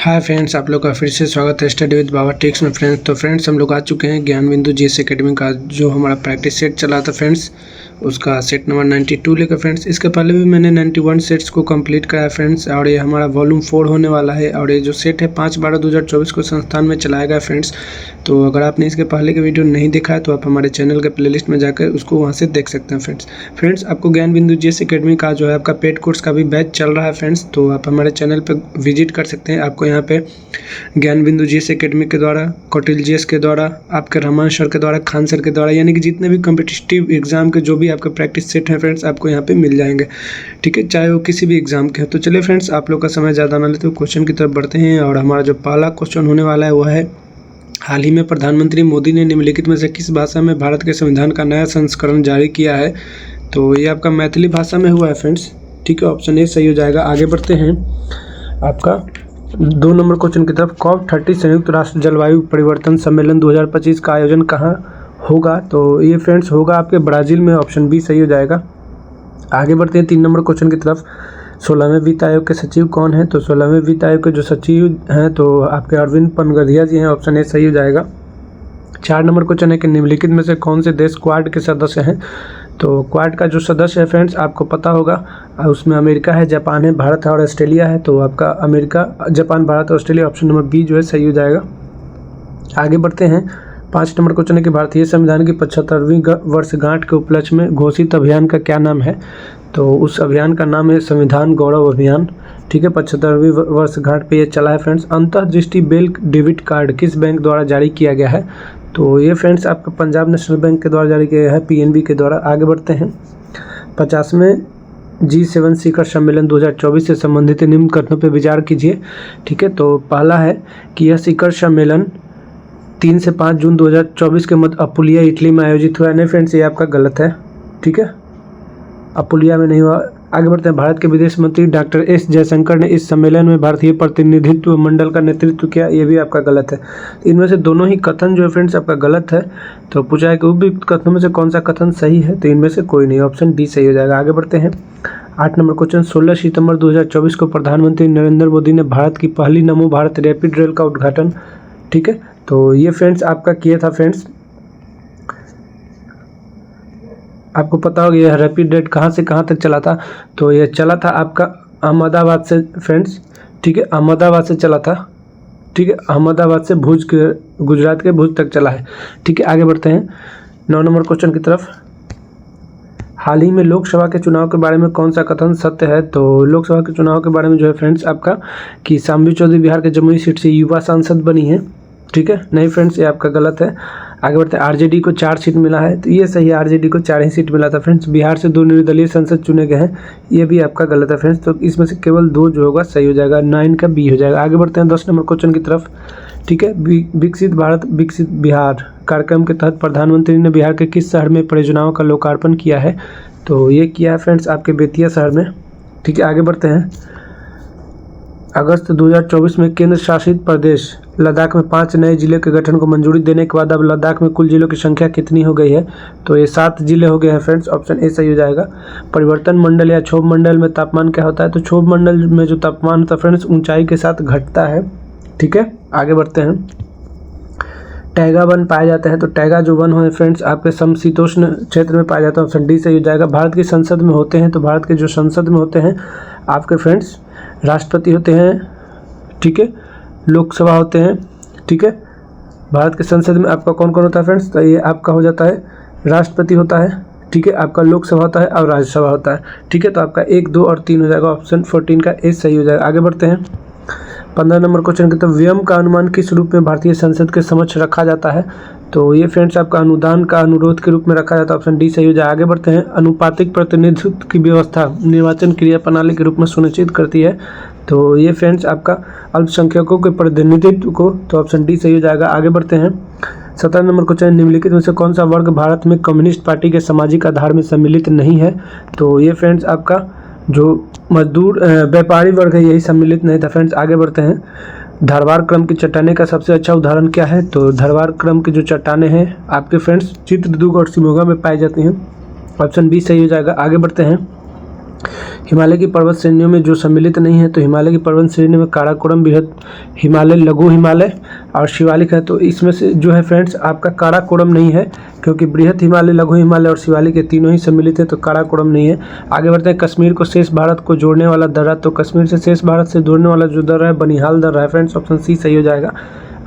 Hi friends, आप लोग का फिर से स्वागत है स्टडी विद बाबा टिप्स में। फ्रेंड्स हम लोग आ चुके हैं ज्ञान बिंदु जीएस एकेडमी का जो हमारा प्रैक्टिस सेट चला था फ्रेंड्स, उसका सेट नंबर 92 लेकर फ्रेंड्स। इसके पहले भी मैंने 91 सेट्स को कंप्लीट कराया फ्रेंड्स, और ये हमारा वॉल्यूम 4 होने वाला है। और ये जो सेट है 5/12/2024 को संस्थान में चलाया गया फ्रेंड्स। तो अगर आपने इसके पहले के वीडियो नहीं देखा है तो आप हमारे चैनल के प्लेलिस्ट में जाकर उसको वहाँ से देख सकते हैं फ्रेंड्स। आपको ज्ञान बिंदु जीएस एकेडमी का जो है आपका पेड कोर्स का भी बैच चल रहा है फ्रेंड्स, तो आप हमारे चैनल पर विजिट कर सकते हैं। आपको यहाँ पे ज्ञान बिंदु जीएस एकेडमी के द्वारा, कौटिल जीएस के द्वारा, आपके रहमान सर के द्वारा, खान सर के द्वारा, यानी कि जितने भी कॉम्पिटिटिव एग्जाम के जो भी आपके प्रैक्टिस सेट हैं फ्रेंड्स, आपको यहाँ पे मिल जाएंगे। ठीक है, चाहे वो किसी भी एग्जाम के हो। तो चलिए फ्रेंड्स, आप लोग का समय ज़्यादा ना लेते हुए क्वेश्चन की तरफ बढ़ते हैं। और हमारा जो पहला क्वेश्चन होने वाला है वह है, हाल ही में प्रधानमंत्री मोदी ने निम्नलिखित में से किस भाषा में भारत के संविधान का नया संस्करण जारी किया है? तो ये आपका मैथिली भाषा में हुआ है फ्रेंड्स। ठीक है, ऑप्शन ए सही हो जाएगा। आगे बढ़ते हैं आपका 2 नंबर क्वेश्चन की तरफ। COP30 संयुक्त राष्ट्र जलवायु परिवर्तन सम्मेलन 2025 का आयोजन कहाँ होगा? तो ये फ्रेंड्स होगा आपके ब्राज़ील में, ऑप्शन बी सही हो जाएगा। आगे बढ़ते हैं 3 नंबर क्वेश्चन की तरफ। 16वें वित्त आयोग के सचिव कौन है? तो 16वें वित्त आयोग के जो सचिव हैं तो आपके अरविंद पनगधिया जी हैं, ऑप्शन ए सही हो जाएगा। 4 नंबर क्वेश्चन है कि निम्नलिखित में से कौन से देश क्वाड के सदस्य हैं? तो क्वाड का जो सदस्य है फ्रेंड्स आपको पता होगा, उसमें अमेरिका है, जापान है, भारत है और ऑस्ट्रेलिया है। तो आपका America, Japan, Bharat, Australia, option number B जो है सही हो जाएगा। आगे बढ़ते हैं 5 नंबर क्वेश्चन है कि भारतीय संविधान की 75वीं वर्षगांठ के उपलक्ष्य में घोषित अभियान का क्या नाम है? तो उस अभियान का नाम है संविधान गौरव अभियान। ठीक है, 75वीं वर्षगांठ पे ये चला है फ्रेंड्स। अंतर्दृष्टि बेल डेबिट कार्ड किस बैंक द्वारा जारी किया गया है? तो ये फ्रेंड्स आपका पंजाब नेशनल बैंक के द्वारा जारी किया गया है, पीएनबी के द्वारा। आगे बढ़ते हैं 50वें G7 शिखर सम्मेलन 2024 से संबंधित निम्न कथनों पर विचार कीजिए। ठीक है, तो पहला है कि यह शिखर सम्मेलन 3 से 5 जून 2024 के मध्य अपुलिया, इटली में आयोजित हुआ है। नहीं फ्रेंड्स, ये आपका गलत है। ठीक है, अपुलिया में नहीं हुआ। आगे बढ़ते हैं, भारत के विदेश मंत्री डॉक्टर एस जयशंकर ने इस सम्मेलन में भारतीय प्रतिनिधित्व मंडल का नेतृत्व किया। ये भी आपका गलत है। इनमें से दोनों ही कथन जो है फ्रेंड्स आपका गलत है। तो पूछा है कि उपयुक्त कथनों में से कौन सा कथन सही है? तो इनमें से कोई नहीं, ऑप्शन डी सही हो जाएगा। आगे बढ़ते हैं 8 नंबर क्वेश्चन। 16 सितंबर 2024 को प्रधानमंत्री नरेंद्र मोदी ने भारत की पहली नमो भारत रैपिड रेल का उद्घाटन, ठीक है, तो ये फ्रेंड्स आपका किया था फ्रेंड्स। आपको पता होगा यह रैपिड रेल कहाँ से कहाँ तक चला था? तो यह चला था आपका अहमदाबाद से फ्रेंड्स। ठीक है, अहमदाबाद से चला था। ठीक है, अहमदाबाद से भुज के, गुजरात के भुज तक चला है। ठीक है, आगे बढ़ते हैं 9 नंबर क्वेश्चन की तरफ। हाल ही में लोकसभा के चुनाव के बारे में कौन सा कथन सत्य है? तो लोकसभा के चुनाव के बारे में जो है फ्रेंड्स आपका कि शाम्बी चौधरी बिहार के जमुई सीट से युवा सांसद बनी है। ठीक है, नहीं फ्रेंड्स, ये आपका गलत है। आगे बढ़ते हैं, आरजेडी को 4 सीट मिला है। तो ये सही है, आरजेडी को 4 ही सीट मिला था फ्रेंड्स। बिहार से 2 निर्दलीय सांसद चुने गए हैं, ये भी आपका गलत है फ्रेंड्स। तो इसमें से केवल 2 जो होगा सही हो जाएगा, 9 का बी हो जाएगा। आगे बढ़ते हैं 10 नंबर क्वेश्चन की तरफ। ठीक है, विकसित भारत विकसित बिहार कार्यक्रम के तहत प्रधानमंत्री ने बिहार के किस शहर में परियोजनाओं का लोकार्पण किया है? तो ये किया है फ्रेंड्स आपके बेतिया शहर में। ठीक है, आगे बढ़ते हैं। अगस्त 2024 में केंद्र शासित प्रदेश लद्दाख में 5 नए जिले के गठन को मंजूरी देने के बाद अब लद्दाख में कुल जिलों की संख्या कितनी हो गई है? तो ये 7 जिले हो गए हैं फ्रेंड्स, ऑप्शन ए सही हो जाएगा। परिवर्तन मंडल या क्षोभ मंडल में तापमान क्या होता है? तो क्षोभ मंडल में जो तापमान होता है फ्रेंड्स ऊंचाई के साथ घटता है। ठीक है, आगे बढ़ते हैं। टैगा वन पाए जाते हैं। तो टैगा जो वन है फ्रेंड्स आपके समशीतोष्ण क्षेत्र में पाया जाता है, ऑप्शन डी सही हो जाएगा। भारत की संसद में होते हैं। तो भारत के जो संसद में होते हैं आपके फ्रेंड्स राष्ट्रपति होते हैं। ठीक है, लोकसभा होते हैं। ठीक है, भारत के संसद में आपका कौन कौन होता है फ्रेंड्स? तो ये आपका हो जाता है राष्ट्रपति होता है। ठीक है, आपका लोकसभा होता है और राज्यसभा होता है। ठीक है, तो आपका 1, 2 और 3 हो जाएगा, ऑप्शन 14 का ए सही हो जाएगा। आगे बढ़ते हैं 15 नंबर क्वेश्चन के, तो व्यय का अनुमान किस रूप में भारतीय संसद के समक्ष रखा जाता है? तो ये फ्रेंड्स आपका अनुदान का अनुरोध के रूप में रखा जाता है, ऑप्शन डी सही हो जाए। आगे बढ़ते हैं, अनुपातिक प्रतिनिधित्व की व्यवस्था निर्वाचन क्रिया प्रणाली के रूप में सुनिश्चित करती है। तो ये फ्रेंड्स आपका अल्पसंख्यकों के प्रतिनिधित्व को, तो ऑप्शन डी सही हो जाएगा। आगे बढ़ते हैं 17 नंबर क्वेश्चन, निम्नलिखित में से कौन सा वर्ग भारत में कम्युनिस्ट पार्टी के सामाजिक आधार में सम्मिलित नहीं है? तो ये फ्रेंड्स आपका जो मजदूर व्यापारी वर्ग है यही सम्मिलित नहीं था फ्रेंड्स। आगे बढ़ते हैं, धरवार क्रम की चट्टाने का सबसे अच्छा उदाहरण क्या है? तो धरवार क्रम की जो चट्टाने हैं आपके फ्रेंड्स चित्रदुर्ग और शिमोगा में पाई जाती हैं, ऑप्शन बी सही हो जाएगा। आगे बढ़ते हैं हिमालय की पर्वत श्रेणियों में जो सम्मिलित नहीं है, तो हिमालय की पर्वत श्रेणी में काराकोरम, बृहद हिमालय, लघु हिमालय और शिवालिक है। तो इसमें से जो है फ्रेंड्स आपका काराकोरम नहीं है, क्योंकि बृहद हिमालय, लघु हिमालय और शिवालिक, ये तीनों ही सम्मिलित है, तो काराकोरम नहीं है। आगे बढ़ते हैं, कश्मीर को शेष भारत को जोड़ने वाला दर्रा, तो कश्मीर से शेष भारत से जोड़ने वाला जो दर्रा है बनिहाल दर्रा है फ्रेंड्स, ऑप्शन सी सही हो जाएगा।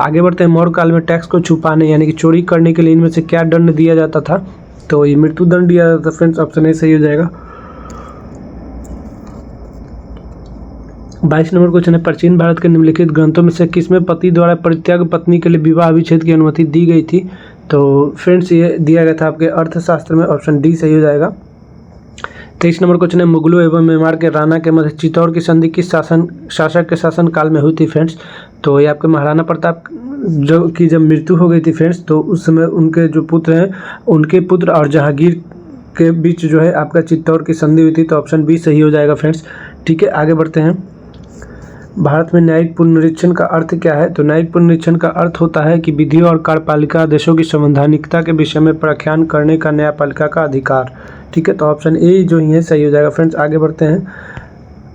आगे बढ़ते हैं, मौर्य काल में टैक्स को छुपाने यानी कि चोरी करने के लिए इनमें से क्या दंड दिया जाता था, तो ये मृत्युदंड दिया जाता था फ्रेंड्स, ऑप्शन ए सही हो जाएगा। 22 नंबर क्वेश्चन है, प्राचीन भारत के निम्नलिखित ग्रंथों में से किसमें पति द्वारा परित्याग पत्नी के लिए विवाह विच्छेद की अनुमति दी गई थी, तो फ्रेंड्स ये दिया गया था आपके अर्थशास्त्र में, ऑप्शन डी सही हो जाएगा। 23 नंबर क्वेश्चन है, मुगलों एवं मेवाड़ के राणा के मध्य चित्तौड़ की संधि किस शासक के शासन काल में हुई थी फ्रेंड्स, तो ये आपके महाराणा प्रताप जब मृत्यु हो गई थी फ्रेंड्स, तो उस समय उनके जो पुत्र हैं, उनके पुत्र और जहांगीर के बीच जो है आपका चित्तौड़ की संधि हुई थी, तो ऑप्शन बी सही हो जाएगा फ्रेंड्स। ठीक है, आगे बढ़ते हैं, भारत में न्यायिक पुनरीक्षण का अर्थ क्या है, तो न्यायिक पुनरीक्षण का अर्थ होता है कि विधि और कार्यपालिका आदेशों की संवैधानिकता के विषय में प्रख्यान करने का न्यायपालिका का अधिकार। ठीक है, तो ऑप्शन ए जो ही है सही हो जाएगा फ्रेंड्स। आगे बढ़ते हैं,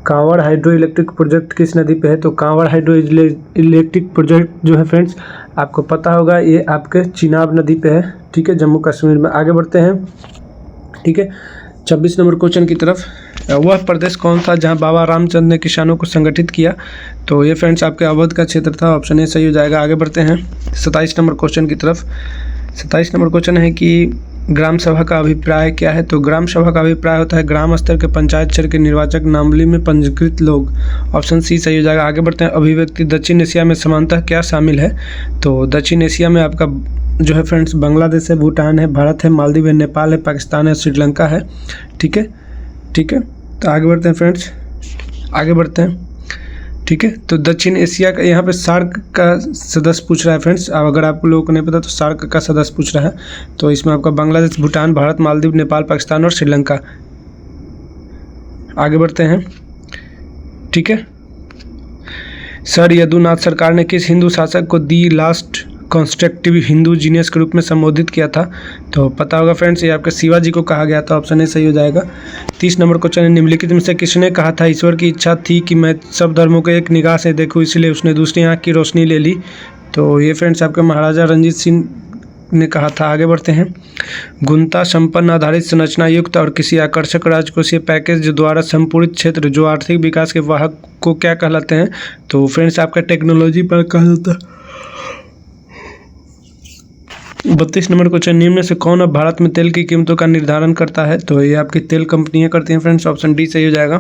कांवड़ हाइड्रो इलेक्ट्रिक प्रोजेक्ट किस नदी पे है, तो कांवड़ हाइड्रो इलेक्ट्रिक प्रोजेक्ट जो है फ्रेंड्स आपको पता होगा, ये आपके चिनाब नदी पे है। ठीक है, जम्मू कश्मीर में। आगे बढ़ते हैं, ठीक है, 26 नंबर क्वेश्चन की तरफ, वह प्रदेश कौन था जहां बाबा रामचंद्र ने किसानों को संगठित किया, तो ये फ्रेंड्स आपके अवध का क्षेत्र था, ऑप्शन ए सही हो जाएगा। आगे बढ़ते हैं 27 नंबर क्वेश्चन की तरफ। 27 नंबर क्वेश्चन है कि ग्राम सभा का अभिप्राय क्या है, तो ग्राम सभा का अभिप्राय होता है ग्राम स्तर के पंचायत क्षेत्र के निर्वाचक नावली में पंजीकृत लोग, ऑप्शन सी सही हो जाएगा। आगे बढ़ते हैं, अभिव्यक्ति दक्षिण एशिया में समानतः क्या शामिल है, तो दक्षिण एशिया में आपका जो है फ्रेंड्स बांग्लादेश है, भूटान है, भारत है, मालदीव है, नेपाल है, पाकिस्तान है, श्रीलंका है। ठीक है, ठीक है, तो आगे बढ़ते हैं फ्रेंड्स, आगे बढ़ते हैं। ठीक है, तो दक्षिण एशिया का यहाँ पे सार्क का सदस्य पूछ रहा है फ्रेंड्स, अब अगर आप लोगों को नहीं पता तो सार्क का सदस्य पूछ रहा है, तो इसमें आपका बांग्लादेश, भूटान, भारत, मालदीव, नेपाल, पाकिस्तान और श्रीलंका। आगे बढ़ते हैं, ठीक है, सर यदुनाथ सरकार ने किस हिंदू शासक को दी लास्ट कॉन्स्ट्रक्टिव हिंदू जीनियस के रूप में संबोधित किया था, तो पता होगा फ्रेंड्स, ये आपके शिवाजी को कहा गया था, ऑप्शन ए सही हो जाएगा। 30 नंबर क्वेश्चन है, निम्नलिखित में से किसने कहा था ईश्वर की इच्छा थी कि मैं सब धर्मों को एक निगाह से देखूं, इसलिए उसने दूसरी आंख की रोशनी ले ली, तो ये फ्रेंड्स आपके महाराजा रंजीत सिंह ने कहा था। आगे बढ़ते हैं, गुणता संपन्न आधारित संरचना युक्त और किसी आकर्षक राजकोषीय पैकेज द्वारा संपूर्णित क्षेत्र जो आर्थिक विकास के वाहक को क्या कहलाते हैं, तो फ्रेंड्स आपका टेक्नोलॉजी पर कहा जाता है। 32 नंबर क्वेश्चन, निम्न में से कौन अब भारत में तेल की कीमतों का निर्धारण करता है, तो ये आपकी तेल कंपनियां करती हैं फ्रेंड्स, ऑप्शन डी सही हो जाएगा।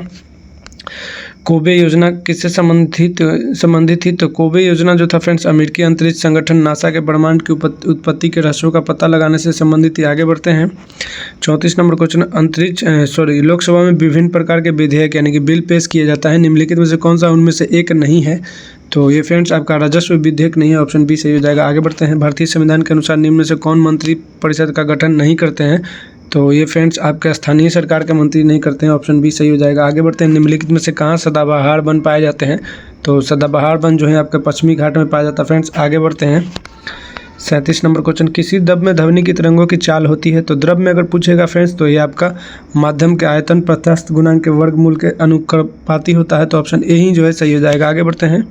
कोबे योजना किससे संबंधित थी, तो कोबे योजना जो था फ्रेंड्स अमेरिकी अंतरिक्ष संगठन नासा के ब्रह्मांड की उत्पत्ति के रहस्यों का पता लगाने से संबंधित थी। आगे बढ़ते हैं, 34 नंबर क्वेश्चन, लोकसभा में विभिन्न प्रकार के विधेयक यानी कि बिल पेश किया जाता है, निम्नलिखित में से कौन सा उनमें से एक नहीं है, तो ये फ्रेंड्स आपका राजस्व विधेयक नहीं है, ऑप्शन बी सही हो जाएगा। आगे बढ़ते हैं, भारतीय संविधान के अनुसार निम्न में से कौन मंत्री परिषद का गठन नहीं करते हैं, तो ये फ्रेंड्स आपके स्थानीय सरकार के मंत्री नहीं करते हैं, ऑप्शन बी सही हो जाएगा। आगे बढ़ते हैं, निम्नलिखित में से कहाँ सदाबहार वन पाए जाते हैं, तो सदाबहार वन जो है आपके पश्चिमी घाट में पाया जाता है फ्रेंड्स। आगे बढ़ते हैं, 37 नंबर क्वेश्चन, किसी द्रव में ध्वनि की तरंगों की चाल होती है, तो द्रव में अगर पूछेगा फ्रेंड्स तो ये आपका माध्यम के आयतन प्रत्यास्थ गुणांक के वर्गमूल के अनुपाती होता है, तो ऑप्शन ए ही जो है सही हो जाएगा। आगे बढ़ते हैं,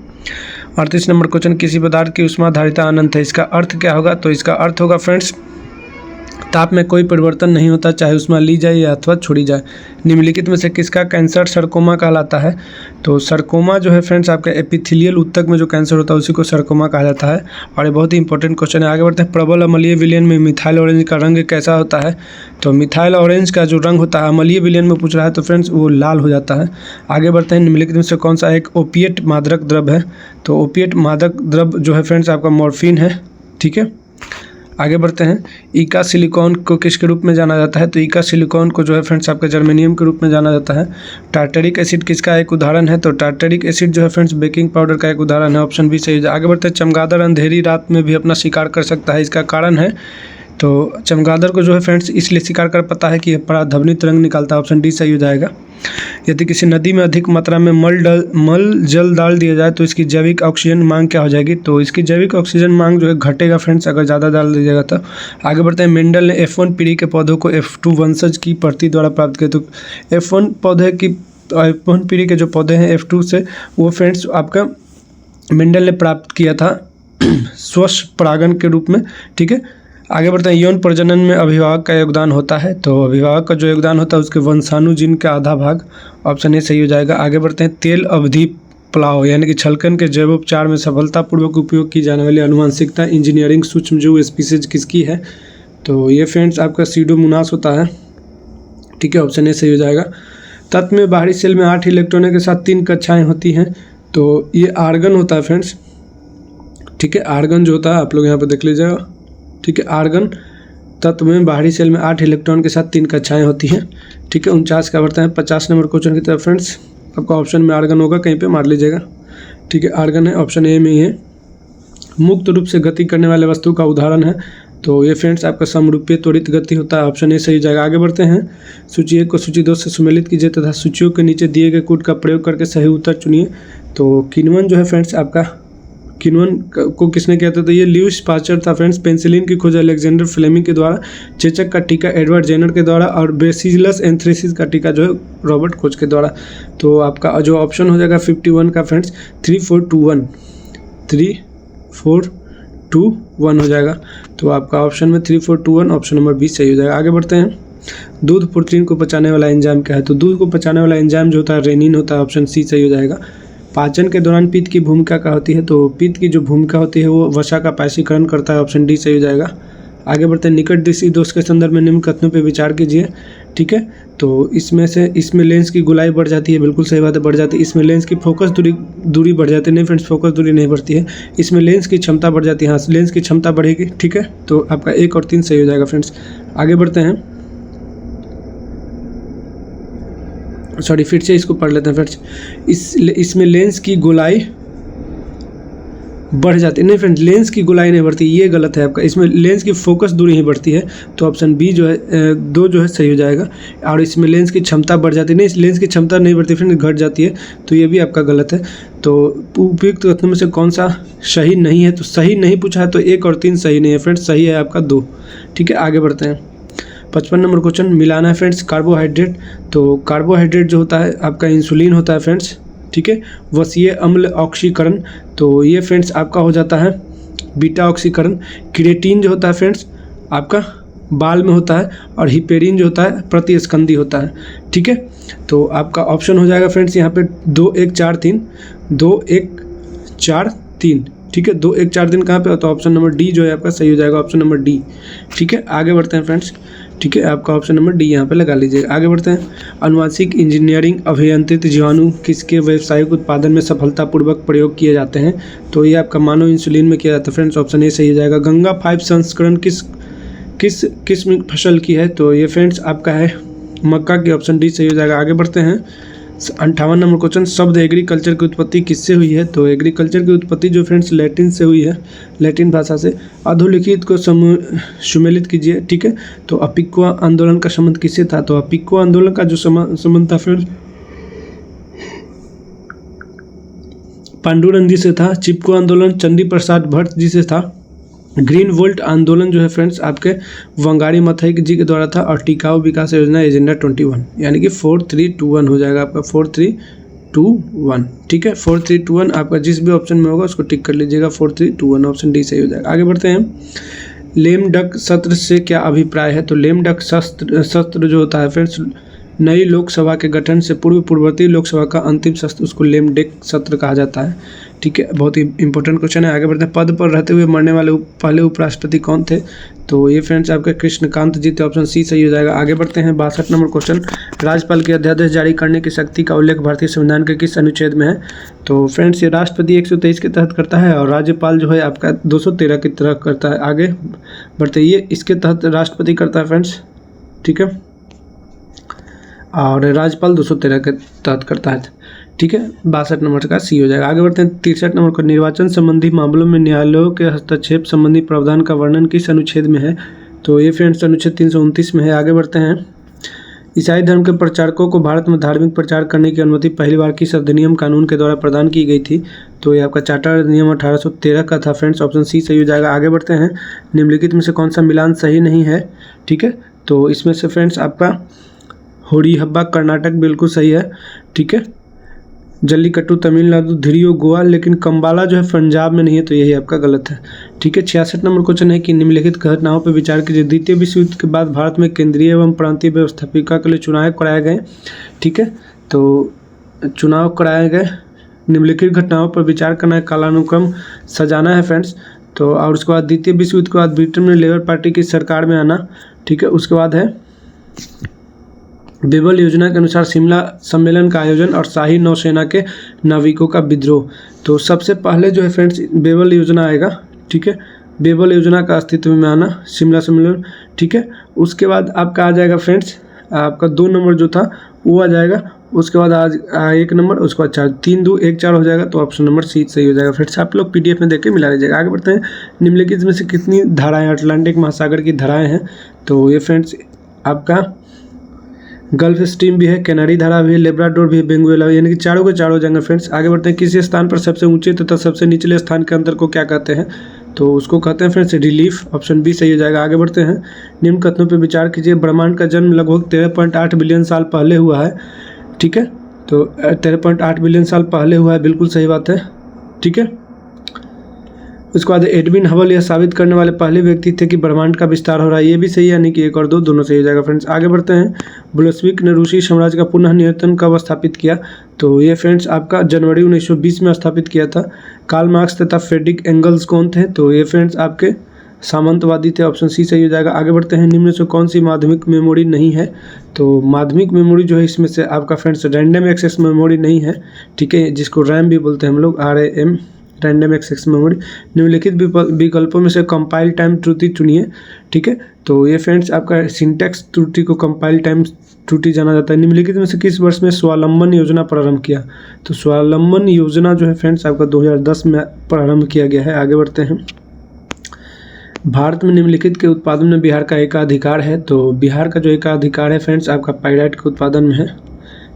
38 नंबर क्वेश्चन, किसी पदार्थ की ऊष्माधारिता अनंत है, इसका अर्थ क्या होगा, तो इसका अर्थ होगा फ्रेंड्स ताप में कोई परिवर्तन नहीं होता, चाहे ऊष्मा ली जाए या अथवा छोड़ी जाए। निम्नलिखित में से किसका कैंसर सरकोमा कहलाता है, तो सरकोमा जो है फ्रेंड्स आपका एपिथेलियल ऊतक में जो कैंसर होता है उसी को सरकोमा कहा जाता है, और ये बहुत ही इंपॉर्टेंट क्वेश्चन है। आगे बढ़ते हैं, प्रबल अम्लीय विलयन में मिथाइल ऑरेंज का रंग कैसा होता है, तो मिथाइल ऑरेंज का जो रंग होता है अम्लीय विलयन में पूछ रहा है तो फ्रेंड्स वो लाल हो जाता है। आगे बढ़ते हैं, निम्नलिखित में से कौन सा एक ओपिएट मादक द्रव्य है, तो ओपिएट मादक द्रव्य जो है फ्रेंड्स आपका मॉर्फिन है। ठीक है, आगे बढ़ते हैं, ईका सिलिकॉन को किसके रूप में जाना जाता है, तो ईका सिलिकॉन को जो है फ्रेंड्स आपका जर्मेनियम के रूप में जाना जाता है। टार्टरिक एसिड किसका एक उदाहरण है, तो टार्टरिक एसिड जो है फ्रेंड्स बेकिंग पाउडर का एक उदाहरण है, ऑप्शन बी सही है। आगे बढ़ते हैं, चमगादड़ अंधेरी रात में भी अपना शिकार कर सकता है, इसका कारण है, तो चमगादड़ को जो है फ्रेंड्स इसलिए शिकार कर पाता है कि यह पराध्वनि तरंग निकालता है। ऑप्शन डी सही हो जाएगा। यदि किसी नदी में अधिक मात्रा में मल जल डाल दिया जाए तो इसकी जैविक ऑक्सीजन मांग क्या हो जाएगी? तो इसकी जैविक ऑक्सीजन मांग जो है घटेगा फ्रेंड्स, अगर ज़्यादा डाल दिया जाएगा तो। आगे बढ़ते हैं। मेंडल ने F1 पीढ़ी के पौधों को F2 वंशज की प्रति द्वारा प्राप्त किया। तो F1 पीढ़ी के जो पौधे हैं F2 से, वो फ्रेंड्स आपका मेंडल ने प्राप्त किया था स्वश परागण के रूप में। ठीक है, आगे बढ़ते हैं। यौन प्रजनन में अभिभावक का योगदान होता है। तो अभिभावक का जो योगदान होता है उसके वंशाणु जीन का आधा भाग। ऑप्शन ए सही हो जाएगा। आगे बढ़ते हैं। तेल अवधि पलाव यानी कि छलकन के जैवोपचार में सफलतापूर्वक उपयोग की जाने वाली अनुवांशिकता इंजीनियरिंग सूक्ष्मजीव स्पीसीज किसकी है? तो ये फ्रेंड्स आपका सीडोमोनास होता है। ठीक है, ऑप्शन ए सही हो जाएगा। तत्व में बाहरी सेल में 8 इलेक्ट्रॉनों के साथ 3 कक्षाएँ होती हैं। तो ये आर्गन होता है फ्रेंड्स। ठीक है, आर्गन जो होता है आप लोग यहाँ पर देख लीजिएगा। ठीक है, आर्गन तत्व में बाहरी सेल में 8 इलेक्ट्रॉन के साथ 3 कक्षाएं होती हैं। ठीक है, 49 का बढ़ता है 50 नंबर क्वेश्चन की तरफ फ्रेंड्स। आपका ऑप्शन में आर्गन होगा, कहीं पे मार लीजिएगा। ठीक है, आर्गन है, ऑप्शन ए में ही है। मुक्त रूप से गति करने वाले वस्तु का उदाहरण है। तो ये फ्रेंड्स आपका समरूपीय त्वरित गति होता है। ऑप्शन ए सही जाएगा। आगे बढ़ते हैं। सूची 1 को सूची 2 से सुमेलित कीजिए तथा सूचियों के नीचे दिए गए कूट का प्रयोग करके सही उत्तर चुनिए। तो किण्वन जो है फ्रेंड्स आपका, किण्वन को किसने किया था? तो ये ल्यूइस पास्चर था फ्रेंड्स। पेंसिलिन की खोज अलेक्जेंडर फ्लेमिंग के द्वारा। चेचक का टीका एडवर्ड जेनर के द्वारा। और बेसिलस एंथ्रेसिस का टीका जो है रॉबर्ट खोज के द्वारा। तो आपका जो ऑप्शन हो जाएगा 51 का फ्रेंड्स 3421 3421 हो जाएगा। तो आपका ऑप्शन में 3421 ऑप्शन नंबर 20 सही हो जाएगा। आगे बढ़ते हैं। दूध प्रोटीन को पचाने वाला एंजाइम क्या है? तो दूध को पचाने वाला एंजाइम जो होता है रेनिन होता है। ऑप्शन सी सही हो जाएगा। पाचन के दौरान पित्त की भूमिका क्या होती है? तो पित्त की जो भूमिका होती है वो वसा का पायसीकरण करता है। ऑप्शन डी सही हो जाएगा। आगे बढ़ते हैं। निकट दृष्टि दोष के संदर्भ में निम्न कथनों पर विचार कीजिए। ठीक है, तो इसमें लेंस की गोलाई बढ़ जाती है। बिल्कुल सही बात है, बढ़ जाती है। इसमें लेंस की फोकस दूरी बढ़ जाती है। नहीं फ्रेंड्स, फोकस दूरी नहीं बढ़ती है। इसमें लेंस की क्षमता बढ़ जाती है। हाँ, लेंस की क्षमता बढ़ेगी। ठीक है, तो आपका 1 और 3 सही हो जाएगा फ्रेंड्स। आगे बढ़ते हैं। सॉरी, फिर से इसको पढ़ लेते हैं फ्रेंड्स। इसमें लेंस की गोलाई बढ़ जाती है। नहीं फ्रेंड्स, लेंस की गोलाई नहीं बढ़ती, ये गलत है आपका। इसमें लेंस की फोकस दूरी ही बढ़ती है। तो ऑप्शन बी जो है 2 जो है सही हो जाएगा। और इसमें लेंस की क्षमता बढ़ जाती है। नहीं, लेंस की क्षमता नहीं बढ़ती फ्रेंड्स, घट जाती है। तो ये भी आपका गलत है। तो उपयुक्त कथनों में से कौन सा सही नहीं है? तो सही नहीं पूछा है तो 1 और 3 सही नहीं है फ्रेंड्स, सही है आपका 2। ठीक है, आगे बढ़ते हैं। 55 नंबर क्वेश्चन। मिलाना है फ्रेंड्स कार्बोहाइड्रेट। तो कार्बोहाइड्रेट जो होता है आपका इंसुलिन होता है फ्रेंड्स। ठीक है, वसीय अम्ल ऑक्सीकरण। तो ये फ्रेंड्स आपका हो जाता है बीटा ऑक्सीकरण। क्रिएटिन जो होता है फ्रेंड्स आपका बाल में होता है। और हिपेरिन जो होता है प्रतिस्कंदी होता है। ठीक है, तो आपका ऑप्शन हो जाएगा फ्रेंड्स यहाँ पे 2 1 4 3 2 1 4 3। ठीक है, 2 1 4 3 कहाँ पे हो? तो ऑप्शन नंबर डी जो है आपका सही हो जाएगा। Option number D. ठीक है, आगे बढ़ते हैं फ्रेंड्स। ठीक है, आपका ऑप्शन नंबर डी यहाँ पे लगा लीजिएगा। आगे बढ़ते हैं। अनुवांशिक इंजीनियरिंग अभियंत्रित जीवाणु किसके व्यावसायिक उत्पादन में सफलतापूर्वक प्रयोग किए जाते हैं? तो ये आपका मानव इंसुलिन में किया जाता है फ्रेंड्स। ऑप्शन ए सही हो जाएगा। गंगा 5 संस्करण किस किस्म फसल की है? तो ये फ्रेंड्स आपका है मक्का की। ऑप्शन डी सही हो जाएगा। आगे बढ़ते हैं। 58 नंबर क्वेश्चन। शब्द एग्रीकल्चर की उत्पत्ति किससे हुई है? तो एग्रीकल्चर की उत्पत्ति जो फ्रेंड्स लैटिन से हुई है, लैटिन भाषा से। अधोलिखित को सुमेलित कीजिए। ठीक है, तो अपिक्वा आंदोलन का संबंध किससे था? तो अपिक्वा आंदोलन का जो संबंध था फ्रेंड्स पांडुरंग जी से था। चिपको आंदोलन चंडी प्रसाद भट्ट जी से था। ग्रीन वोल्ट आंदोलन जो है फ्रेंड्स आपके वंगारी मथई जी के द्वारा था। और टिकाऊ विकास योजना एजेंडा 21 यानी कि 4321 हो जाएगा आपका 4321। ठीक है, 4321 आपका जिस भी ऑप्शन में होगा उसको टिक कर लीजिएगा। 4321 ऑप्शन डी सही हो जाएगा। आगे बढ़ते हैं। लेम डक सत्र से क्या अभिप्राय है? तो लेम डक सत्र जो होता है फ्रेंड्स नई लोकसभा के गठन से पूर्ववर्ती लोकसभा का अंतिम सत्र, उसको लेम डक सत्र कहा जाता है। ठीक है, बहुत ही इंपॉर्टेंट क्वेश्चन है। आगे बढ़ते हैं। पद पर रहते हुए मरने वाले पहले उपराष्ट्रपति कौन थे? तो ये फ्रेंड्स आपके कृष्णकांत जी थे। ऑप्शन सी सही हो जाएगा। आगे बढ़ते हैं। 62 नंबर क्वेश्चन। राज्यपाल के अध्यादेश जारी करने की शक्ति का उल्लेख भारतीय संविधान के किस अनुच्छेद में है? तो फ्रेंड्स ये राष्ट्रपति 123 के तहत करता है और राज्यपाल जो है आपका 213 की तरह करता है। आगे बढ़ते ये इसके तहत राष्ट्रपति करता है फ्रेंड्स। ठीक है, और राज्यपाल 213 के तहत करता है। ठीक है, 62 नंबर का सी हो जाएगा। आगे बढ़ते हैं। 63 नंबर का। निर्वाचन संबंधी मामलों में न्यायालयों के हस्तक्षेप संबंधी प्रावधान का वर्णन किस अनुच्छेद में है? तो ये फ्रेंड्स अनुच्छेद 329 में है। आगे बढ़ते हैं। ईसाई धर्म के प्रचारकों को भारत में धार्मिक प्रचार करने की अनुमति पहली बार किस अधिनियम कानून के द्वारा प्रदान की गई थी? तो ये आपका चार्टर अधिनियम 1813 का था फ्रेंड्स। ऑप्शन सी सही हो जाएगा। आगे बढ़ते हैं। निम्नलिखित में से कौन सा मिलान सही नहीं है? ठीक है, तो इसमें से फ्रेंड्स आपका होरीहब्बा कर्नाटक बिल्कुल सही है। ठीक है, जल्लीकट्टू तमिलनाडु, धिरियो गोवा, लेकिन कंबाला जो है पंजाब में नहीं है, तो यही आपका गलत है। ठीक है, 66 नंबर क्वेश्चन है कि निम्नलिखित घटनाओं पर विचार कीजिए। द्वितीय विश्व युद्ध के बाद भारत में केंद्रीय एवं प्रांतीय व्यवस्थापिका के लिए चुनाव कराए गए। ठीक है, तो चुनाव कराए गए। निम्नलिखित घटनाओं पर विचार करना है, कालानुक्रम सजाना है फ्रेंड्स। तो और उसके बाद द्वितीय विश्व युद्ध के बाद ब्रिटेन में लेबर पार्टी की सरकार में आना। ठीक है, उसके बाद है बेबल योजना के अनुसार शिमला सम्मेलन का आयोजन और शाही नौसेना के नाविकों का विद्रोह। तो सबसे पहले जो है फ्रेंड्स बेबल योजना आएगा। ठीक है, बेबल योजना का अस्तित्व में आना, शिमला सम्मेलन। ठीक है, उसके बाद आपका आ जाएगा फ्रेंड्स आपका 2 नंबर जो था वो आ जाएगा। उसके बाद आज 1 नंबर, उसके बाद 4, 3, 2, 1, 4 हो जाएगा। तो ऑप्शन नंबर सी सही हो जाएगा फ्रेंड्स। आप लोग PDF में देख के मिला लीजिएगा। आगे बढ़ते हैं। निम्नलिखित में से कितनी धाराएं अटलांटिक महासागर की धाराएं हैं? तो ये फ्रेंड्स आपका गल्फ स्ट्रीम भी है, कैनारी धारा भी है, लेब्राडोर भी है, बेंगुएला, यानी कि चारों के चारों जाएंगे फ्रेंड्स। आगे बढ़ते हैं। किसी स्थान पर सबसे ऊंचे तथा सबसे निचले स्थान के अंतर को क्या कहते हैं? तो उसको कहते हैं फ्रेंड्स रिलीफ। ऑप्शन बी सही हो जाएगा। आगे बढ़ते हैं। निम्न कथनों पर विचार कीजिए। ब्रह्मांड का जन्म लगभग 13.8 बिलियन साल पहले हुआ है। ठीक है, तो 13.8 बिलियन साल पहले हुआ है, बिल्कुल सही बात है। ठीक है, उसके बाद एडविन हबल यह साबित करने वाले पहले व्यक्ति थे कि ब्रह्मांड का विस्तार हो रहा है, ये भी सही है, यानी कि 1 और 2 दोनों सही हो जाएगा फ्रेंड्स। आगे बढ़ते हैं। बोल्शेविक ने रूसी साम्राज्य का पुनः नियंत्रण कब स्थापित किया? तो ये फ्रेंड्स आपका जनवरी 1920 में स्थापित किया था। कार्ल मार्क्स तथा फ्रेडरिक एंगल्स कौन थे? तो ये फ्रेंड्स आपके सामंतवादी थे। ऑप्शन सी सही हो जाएगा। आगे बढ़ते हैं। निम्न से कौन सी माध्यमिक मेमोरी नहीं है? तो माध्यमिक मेमोरी जो है इसमें से आपका फ्रेंड्स रैंडम एक्सेस मेमोरी नहीं है। ठीक है, जिसको रैम भी बोलते हैं हम लोग, RAM, रैंडम एक्सेस मेमोरी। निम्नलिखित विकल्पों में से कंपाइल टाइम त्रुटि चुनिए। ठीक है, तो ये फ्रेंड्स आपका सिंटैक्स त्रुटि को कंपाइल टाइम त्रुटि जाना जाता है। निम्नलिखित में से किस वर्ष में स्वावलंबन योजना प्रारंभ किया? तो स्वावलंबन योजना जो है फ्रेंड्स आपका 2010 में प्रारंभ किया गया है। आगे बढ़ते हैं। भारत में निम्नलिखित के उत्पादन में बिहार का एकाधिकार है। तो बिहार का जो एकाधिकार है फ्रेंड्स आपका पाइराइट के उत्पादन में है।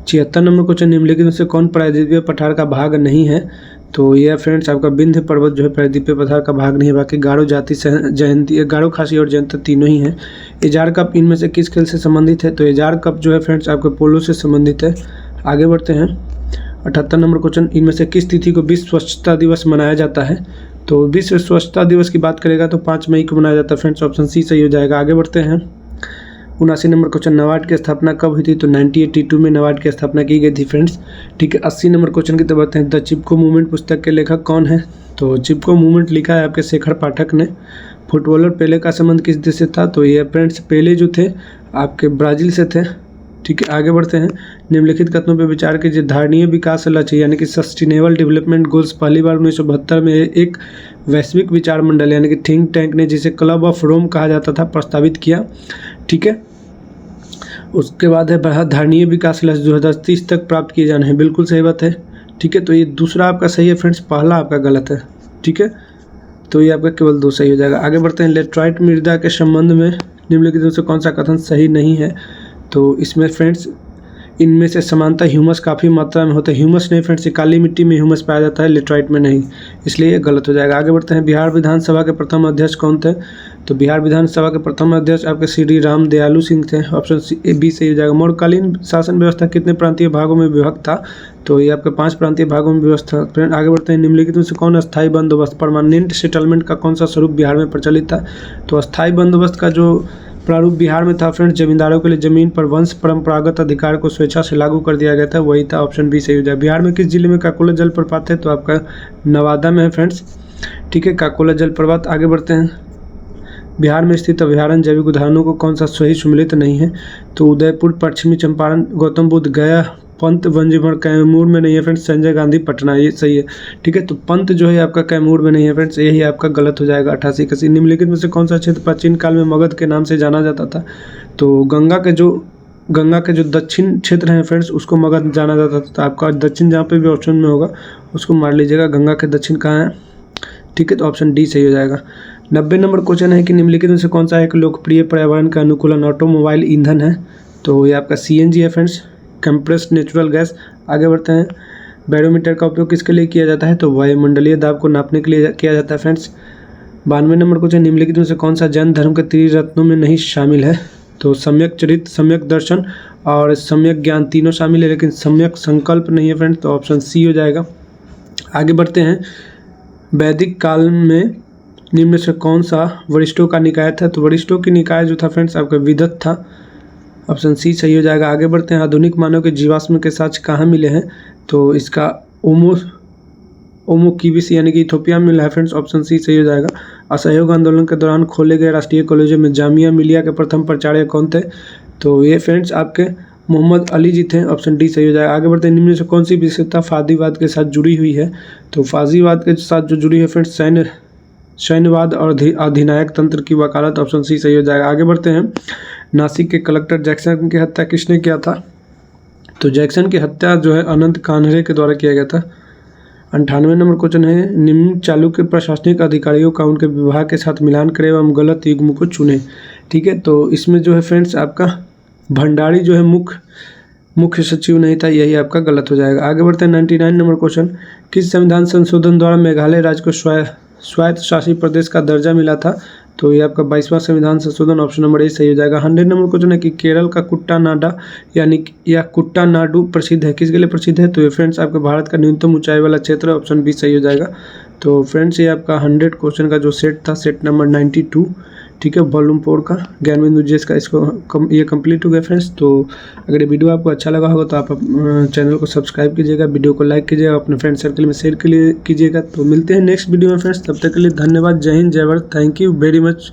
76 नंबर क्वेश्चन। निम्नलिखित में से कौन प्रायद्वीपीय पठार का भाग नहीं है? तो यह फ्रेंड्स आपका विंध्य पर्वत जो है प्रायद्वीपीय पठार का भाग नहीं है। बाकी गारो जाति, जयंती, गारो, खासी और जयंती तीनों ही हैं। एजार कप इनमें से किस खेल से संबंधित है? तो एजार कप जो है फ्रेंड्स आपके पोलो से संबंधित है। आगे बढ़ते हैं। 78 नंबर क्वेश्चन। इनमें से किस तिथि को विश्व स्वच्छता दिवस मनाया जाता है? तो विश्व स्वच्छता दिवस की बात करेगा तो 5 मई को मनाया जाता है फ्रेंड्स। ऑप्शन सी सही हो जाएगा। आगे बढ़ते हैं। 79 नंबर क्वेश्चन। नाबार्ड की स्थापना कब हुई थी? तो 1982 में नाबार्ड की स्थापना की गई थी फ्रेंड्स। ठीक है, 80 नंबर क्वेश्चन की तरफ बढ़ते हैं। द चिपको मूवमेंट पुस्तक के लेखक कौन है? तो चिपको मूवमेंट लिखा है आपके शेखर पाठक ने। फुटबॉलर पेले का संबंध किस देश से था? तो ये फ्रेंड्स पेले जो थे आपके ब्राज़ील से थे। ठीक है, आगे बढ़ते हैं। निम्नलिखित कथनों पर विचार कीजिए। धारणीय विकास लक्ष्य यानी कि सस्टेनेबल डेवलपमेंट गोल्स पहली बार 1972 में एक वैश्विक विचार मंडल यानी कि थिंक टैंक ने, जिसे क्लब ऑफ रोम कहा जाता था, प्रस्तावित किया। ठीक है, उसके बाद है धारणीय विकास लक्ष्य 2030 तक प्राप्त किए जाने हैं, बिल्कुल सही बात है। ठीक है, तो ये दूसरा आपका सही है फ्रेंड्स, पहला आपका गलत है। ठीक है, तो ये आपका केवल 2 सही हो जाएगा। आगे बढ़ते हैं। लेटराइट मृदा के संबंध में निम्नलिखित में से कौन सा कथन सही नहीं है? तो इसमें फ्रेंड्स इनमें से समानता ह्यूमस काफ़ी मात्रा में होता है। ह्यूमस नहीं फ्रेंड्स, काली मिट्टी में ह्यूमस पाया जाता है, लेटराइट में नहीं, इसलिए ये गलत हो जाएगा। आगे बढ़ते हैं। बिहार विधानसभा के प्रथम अध्यक्ष कौन थे? तो बिहार विधानसभा के प्रथम अध्यक्ष आपके श्री राम दयालु सिंह थे। ऑप्शन बी सही हो जाएगा। मौर्यकालीन शासन व्यवस्था कितने प्रांतीय भागों में विभक्त था? तो ये आपके 5 प्रांतीय भागों में व्यवस्था। फ्रेंड आगे बढ़ते हैं। निम्नलिखित में से कौन अस्थायी बंदोबस्त परमानेंट सेटलमेंट का कौन सा स्वरूप बिहार में प्रचलित था? तो अस्थायी बंदोबस्त का जो प्रारूप बिहार में था फ्रेंड्स, जमींदारों के लिए जमीन पर वंश परंपरागत अधिकार को स्वेच्छा से लागू कर दिया गया था, वही था। ऑप्शन बी सही हो जाए। बिहार में किस जिले में काकोला जलप्रपात है? तो आपका नवादा में है फ्रेंड्स। ठीक है, काकोला जलप्रपात। आगे बढ़ते हैं। बिहार में स्थित अभयारण्य जैविक उद्यानों को कौन सा सही सम्मिलित नहीं है? तो उदयपुर, पश्चिमी चंपारण, गौतम बुद्ध, गया, पंत, वंजीमठ, कैमूर में नहीं है फ्रेंड्स। संजय गांधी, पटना, ये सही है। ठीक है, तो पंत जो है आपका कैमूर में नहीं है फ्रेंड्स, यही आपका गलत हो जाएगा। 88 81। निम्नलिखित में से कौन सा क्षेत्र प्राचीन काल में मगध के नाम से जाना जाता था? तो गंगा के जो दक्षिण क्षेत्र है फ्रेंड्स, उसको मगध जाना जाता था। आपका दक्षिण जहाँ पे भी ऑप्शन में होगा उसको मार लीजिएगा। गंगा के दक्षिण कहाँ है? ठीक है, तो ऑप्शन डी सही हो जाएगा। 90 नंबर क्वेश्चन है कि निम्नलिखित में से कौन सा एक लोकप्रिय पर्यावरण का अनुकूलन ऑटोमोबाइल ईंधन है? तो ये आपका CNG है फ्रेंड्स, कंप्रेस्ड नेचुरल गैस। आगे बढ़ते हैं। बैरोमीटर का उपयोग किसके लिए किया जाता है? तो वायुमंडलीय दाब को नापने के लिए किया जाता है फ्रेंड्स। 92 नंबर क्वेश्चन, निम्नलिखित में से कौन सा जैन धर्म के त्रिरत्नों में नहीं शामिल है? तो सम्यक चरित्र, सम्यक दर्शन और सम्यक ज्ञान तीनों शामिल है, लेकिन सम्यक संकल्प नहीं है फ्रेंड्स, तो ऑप्शन सी हो जाएगा। आगे बढ़ते हैं। वैदिक काल में निम्न से कौन सा वरिष्ठों का निकाय था? तो वरिष्ठों की निकाय जो था फ्रेंड्स आपका विदत था, ऑप्शन सी सही हो जाएगा। आगे बढ़ते हैं। आधुनिक मानव के जीवाश्म के साक्ष्य कहाँ मिले हैं? तो इसका ओमोकिविस यानी कि इथोपिया में मिला है फ्रेंड्स, ऑप्शन सी सही हो जाएगा। असहयोग आंदोलन के दौरान खोले गए राष्ट्रीय कॉलेजों में जामिया मिलिया के प्रथम प्राचार्य कौन थे? तो ये फ्रेंड्स आपके मोहम्मद अली जी थे, ऑप्शन डी सही हो जाएगा। आगे बढ़ते हैं। निम्न से कौन सी विशेषता फाजीवाद के साथ जुड़ी हुई है? तो फाजीवाद के साथ जो जुड़ी है फ्रेंड्स सैन्यवाद और अधिनायक तंत्र की वकालत, ऑप्शन सी सही हो जाएगा। आगे बढ़ते हैं। नासिक के कलेक्टर जैक्सन की हत्या किसने किया था? तो जैक्सन की हत्या जो है अनंत कान्हरे के द्वारा किया गया था। 98 नंबर क्वेश्चन है, निम्न चालुक्य प्रशासनिक अधिकारियों का उनके विभाग के साथ मिलान करें एवं गलत युग्म को चुने। ठीक है, तो इसमें जो है फ्रेंड्स आपका भंडारी जो है मुख्य सचिव नहीं था, यही आपका गलत हो जाएगा। आगे बढ़ते हैं। 99 नंबर क्वेश्चन, किस संविधान संशोधन द्वारा मेघालय राज्य को स्वायत्त शासित प्रदेश का दर्जा मिला था? तो ये आपका 22वां संविधान संशोधन, ऑप्शन नंबर ए सही हो जाएगा। 100 नंबर क्वेश्चन है कि केरल का कुट्टानाडा यानी या कुट्टानाडु प्रसिद्ध है, किसके लिए प्रसिद्ध है? तो ये फ्रेंड्स आपके भारत का न्यूनतम ऊंचाई वाला क्षेत्र है, ऑप्शन बी सही हो जाएगा। तो फ्रेंड्स ये आपका 100 क्वेश्चन का जो सेट था, सेट नंबर 92, ठीक है, वॉल्यूम 4 का ज्ञानबिंदु जीएस का, इसको ये कंप्लीट हो गया फ्रेंड्स। तो अगर ये वीडियो आपको अच्छा लगा होगा तो आप चैनल को सब्सक्राइब कीजिएगा, वीडियो को लाइक कीजिएगा, अपने फ्रेंड सर्कल में शेयर कीजिएगा। तो मिलते हैं नेक्स्ट वीडियो में फ्रेंड्स, तब तक के लिए धन्यवाद। जय हिंद, जय Bharat, thank you very much.